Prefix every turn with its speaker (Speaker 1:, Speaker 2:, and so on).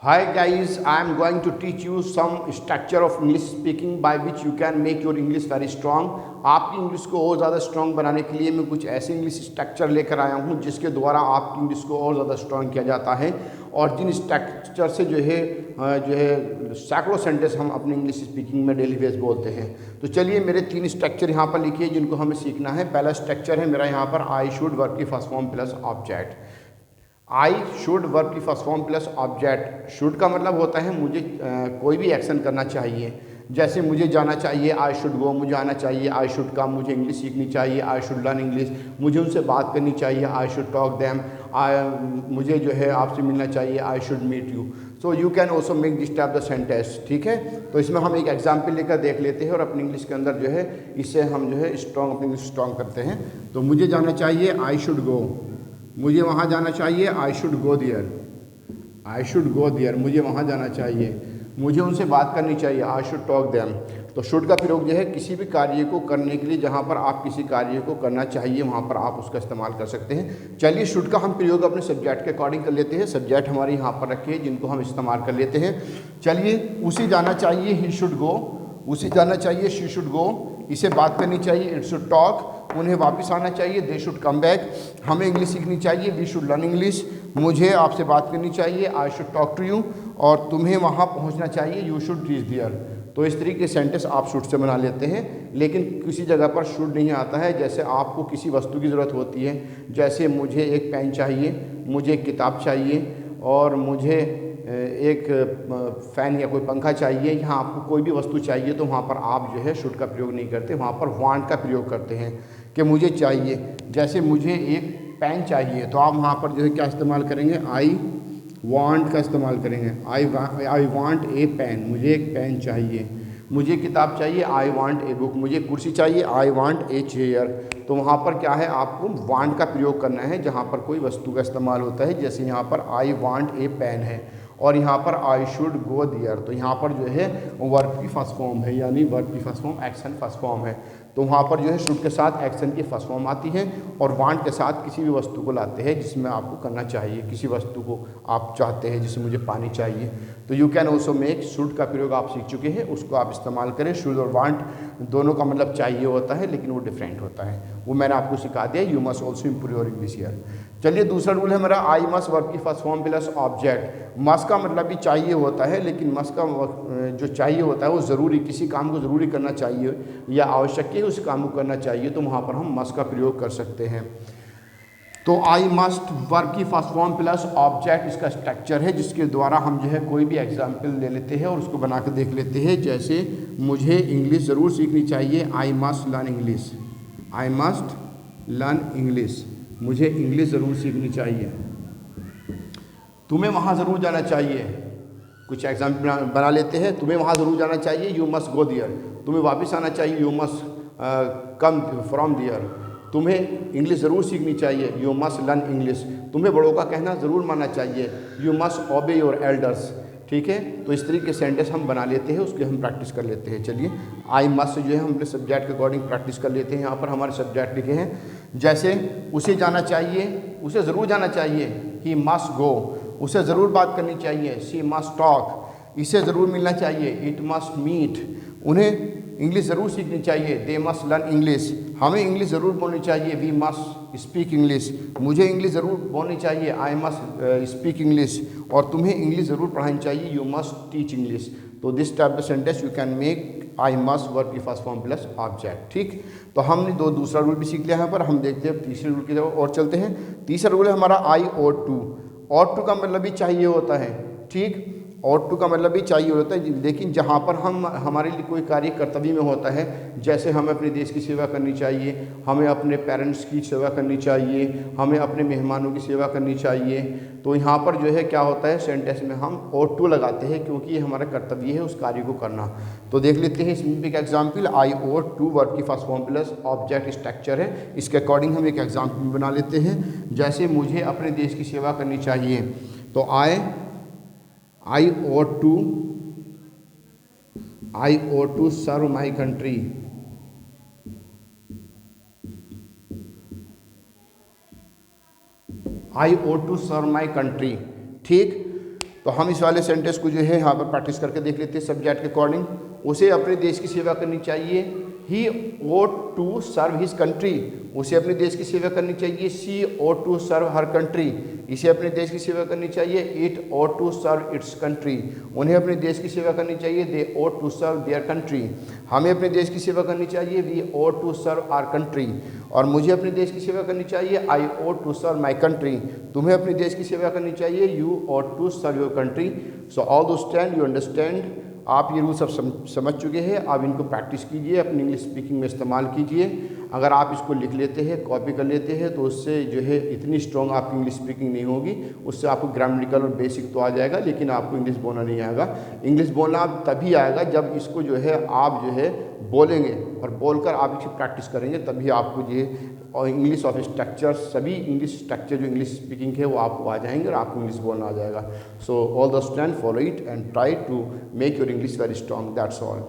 Speaker 1: Hi guys, I am going to teach you some structure of English speaking by which you can make your English very strong। आपकी English को और ज़्यादा strong बनाने के लिए मैं कुछ ऐसे इंग्लिश स्ट्रक्चर लेकर आया हूँ जिसके द्वारा आपकी इंग्लिश को और ज़्यादा स्ट्रॉन्ग किया जाता है। और जिन स्ट्रक्चर से जो है सैकड़ों सेंटेंस हम अपनी इंग्लिश स्पीकिंग में डेली बेस बोलते हैं। तो चलिए मेरे 3 स्ट्रक्चर यहाँ पर लिखिए जिनको हमें सीखना है। पहला स्ट्रक्चर है मेरा यहाँ पर आई शुड वर्ब की first form plus object. I should verb की first form plus object. Should का मतलब होता है मुझे कोई भी एक्शन करना चाहिए। जैसे मुझे जाना चाहिए, आई शुड गो, मुझे आना चाहिए, आई शुड कम, मुझे इंग्लिश सीखनी चाहिए, आई शुड लर्न इंग्लिश, मुझे उनसे बात करनी चाहिए, आई शुड टॉक देम, मुझे जो है आपसे मिलना चाहिए, I should meet you. So you can also make this type the sentence. ठीक है, तो इसमें हम एक एग्जाम्पल लेकर देख लेते हैं और अपनी इंग्लिश के अंदर जो है इससे हम जो है स्ट्रॉन्ग अपनी इंग्लिश स्ट्रॉन्ग करते हैं। तो मुझे जाना चाहिए, आई शुड गो, मुझे वहाँ जाना चाहिए, I should go their, I should go दियर, मुझे वहाँ जाना चाहिए, मुझे उनसे बात करनी चाहिए, आई शुड टॉक देम। तो शुड का प्रयोग जो है किसी भी कार्य को करने के लिए जहाँ पर आप किसी कार्य को करना चाहिए वहाँ पर आप उसका इस्तेमाल कर सकते हैं। चलिए शुड का हम प्रयोग अपने सब्जेक्ट के अकॉर्डिंग कर लेते हैं। सब्जेक्ट हमारे यहाँ पर रखे हैं जिनको हम इस्तेमाल कर लेते हैं। चलिए, उसे जाना चाहिए, ही शुड गो, उसे जाना चाहिए, शी शुड गो, इसे बात करनी चाहिए, इट शुड टॉक, उन्हें वापस आना चाहिए, दे शुड कम बैक, हमें इंग्लिश सीखनी चाहिए, वी शुड लर्न इंग्लिश, मुझे आपसे बात करनी चाहिए, I should talk to you, और तुम्हें वहाँ पहुँचना चाहिए, यू शुड रीच देयर। तो इस तरीके के सेंटेंस आप शुड से बना लेते हैं। लेकिन किसी जगह पर शुड नहीं आता है। जैसे आपको किसी वस्तु की ज़रूरत होती है, जैसे मुझे एक पेन चाहिए, मुझे एक किताब चाहिए, और मुझे एक फ़ैन या कोई पंखा चाहिए, यहाँ आपको कोई भी वस्तु चाहिए, तो वहाँ पर आप जो है शुड का प्रयोग नहीं करते, वहाँ पर वांट का प्रयोग करते हैं कि मुझे चाहिए। जैसे मुझे एक पेन चाहिए तो आप वहाँ पर जो है क्या इस्तेमाल करेंगे, आई वांट का इस्तेमाल करेंगे, आई वांट ए पेन, मुझे एक पेन चाहिए। मुझे किताब चाहिए, आई वांट ए बुक, मुझे कुर्सी चाहिए, आई वांट ए चेयर। तो वहाँ पर क्या है, आपको वांट का प्रयोग करना है जहाँ पर कोई वस्तु का इस्तेमाल होता है। जैसे यहाँ पर आई वांट ए पेन है और यहाँ पर आई शुड गो दियर, तो यहाँ पर जो है वर्ब की फर्स्ट फॉर्म है, यानी वर्ब की first form action first form है। तो वहाँ पर जो है शुड के साथ एक्शन की फर्स्ट फॉर्म आती है और वांट के साथ किसी भी वस्तु को लाते हैं जिसमें आपको करना चाहिए, किसी वस्तु को आप चाहते हैं, जिससे मुझे पानी चाहिए। तो you can also make, should का प्रयोग आप सीख चुके हैं, उसको आप इस्तेमाल करें। शुड और वांट दोनों का मतलब चाहिए होता है, लेकिन वो डिफरेंट होता है, वो मैंने आपको सिखा दिया। You must also improve your English here. चलिए, दूसरा रूल है मेरा, आई मस्ट वर्ब की first form plus object. Must का मतलब भी चाहिए होता है, लेकिन मस्ट का जो चाहिए होता है वो ज़रूरी, किसी काम को ज़रूरी करना चाहिए या आवश्यक है उस काम को करना चाहिए, तो वहाँ पर हम मस्ट का प्रयोग कर सकते हैं। तो आई मस्ट वर्ब की फर्स्ट फॉर्म प्लस ऑब्जेक्ट इसका स्ट्रक्चर है जिसके द्वारा हम जो है कोई भी एग्जाम्पल ले लेते हैं और उसको बना कर देख लेते हैं। जैसे मुझे इंग्लिश ज़रूर सीखनी चाहिए, I must learn English, I must learn English, मुझे इंग्लिश ज़रूर सीखनी चाहिए। तुम्हें वहाँ ज़रूर जाना चाहिए, कुछ एग्जाम्पल बना लेते हैं। तुम्हें वहाँ ज़रूर जाना चाहिए, यू मस्ट गो दियर, तुम्हें वापस आना चाहिए, you must come from there. तुम्हें इंग्लिश ज़रूर सीखनी चाहिए, यू मस्ट लर्न इंग्लिश, तुम्हें बड़ों का कहना ज़रूर मानना चाहिए, यू मस्ट ओबे योर एल्डर्स। ठीक है, तो इस तरीके के सेंटेंस हम बना लेते हैं, उसके हम प्रैक्टिस कर लेते हैं। चलिए, आई मस्ट जो है हम अपने सब्जेक्ट के अकॉर्डिंग प्रैक्टिस कर लेते हैं। यहाँ पर हमारे सब्जेक्ट लिखे हैं, जैसे उसे जाना चाहिए, उसे ज़रूर जाना चाहिए, ही मस्ट गो, उसे ज़रूर बात करनी चाहिए, शी मस्ट टॉक, इसे ज़रूर मिलना चाहिए, इट मस्ट मीट, उन्हें इंग्लिश ज़रूर सीखनी चाहिए, दे मस्ट लर्न इंग्लिश, हमें इंग्लिश ज़रूर बोलनी चाहिए, वी मस्ट स्पीक इंग्लिश, मुझे इंग्लिश ज़रूर बोलनी चाहिए, आई मस्ट स्पीक इंग्लिश, और तुम्हें इंग्लिश ज़रूर पढ़ानी चाहिए, यू मस्ट टीच इंग्लिश। तो this type of sentence you can make I must verb की फर्स्ट फॉर्म प्लस ऑब्जेक्ट। ठीक, तो हमने दूसरा रूल भी सीख लिया यहाँ पर। हम देखते हैं तीसरे रूल की तरफ और चलते हैं। तीसरा रूल है हमारा I ought to. Ought to का मतलब भी चाहिए होता है। ठीक, ऑट टू का मतलब भी चाहिए होता है, लेकिन जहाँ पर हम हमारे लिए कोई कार्य कर्तव्य में होता है, जैसे हमें अपने देश की सेवा करनी चाहिए, हमें अपने पेरेंट्स की सेवा करनी चाहिए, हमें अपने मेहमानों की सेवा करनी चाहिए, तो यहाँ पर जो है क्या होता है, सेंटेंस में हम ऑट टू लगाते हैं क्योंकि ये हमारा कर्तव्य है उस कार्य को करना। तो देख लेते हैं इसमें एक example, I ought to verb की first form plus object structure है, इसके अकॉर्डिंग हम एक एग्जाम्पल बना लेते हैं। जैसे मुझे अपने देश की सेवा करनी चाहिए, तो I ought to serve my country. I ought to serve my country. ठीक, तो हम इस वाले सेंटेंस को जो है यहाँ पर प्रैक्टिस करके देख लेते हैं सब्जेक्ट के अकॉर्डिंग। उसे अपने देश की सेवा करनी चाहिए, he ought to serve his country, उसे अपने देश की सेवा करनी चाहिए। She ought to serve her country, इसे अपने देश की सेवा करनी चाहिए। It ought to serve its country, उन्हें अपने देश की सेवा करनी चाहिए। They ought to serve their country, हमें अपने देश की सेवा करनी चाहिए। We ought to serve our country, और मुझे अपने देश की सेवा करनी चाहिए। आई ought to serve my country, तुम्हें अपने देश की सेवा करनी चाहिए। You ought to serve your country. So all do stand you understand, आप ये रूल सब समझ चुके हैं। आप इनको प्रैक्टिस कीजिए, अपनी इंग्लिश स्पीकिंग में इस्तेमाल कीजिए। अगर आप इसको लिख लेते हैं, कॉपी कर लेते हैं, तो उससे जो है इतनी स्ट्रॉन्ग आपकी इंग्लिश स्पीकिंग नहीं होगी। उससे आपको ग्रामेटिकल और बेसिक तो आ जाएगा, लेकिन आपको इंग्लिश बोलना नहीं आएगा। इंग्लिश बोलना तभी आएगा जब इसको जो है आप जो है बोलेंगे, और बोलकर आप इसकी प्रैक्टिस करेंगे, तभी आपको जो है और इंग्लिश ऑफ स्ट्रक्चर, सभी इंग्लिश स्ट्रक्चर जो इंग्लिश स्पीकिंग है वो आपको आ जाएंगे और आपको इंग्लिश बोलना आ जाएगा। So all the student follow it and try to make your English very strong, that's all.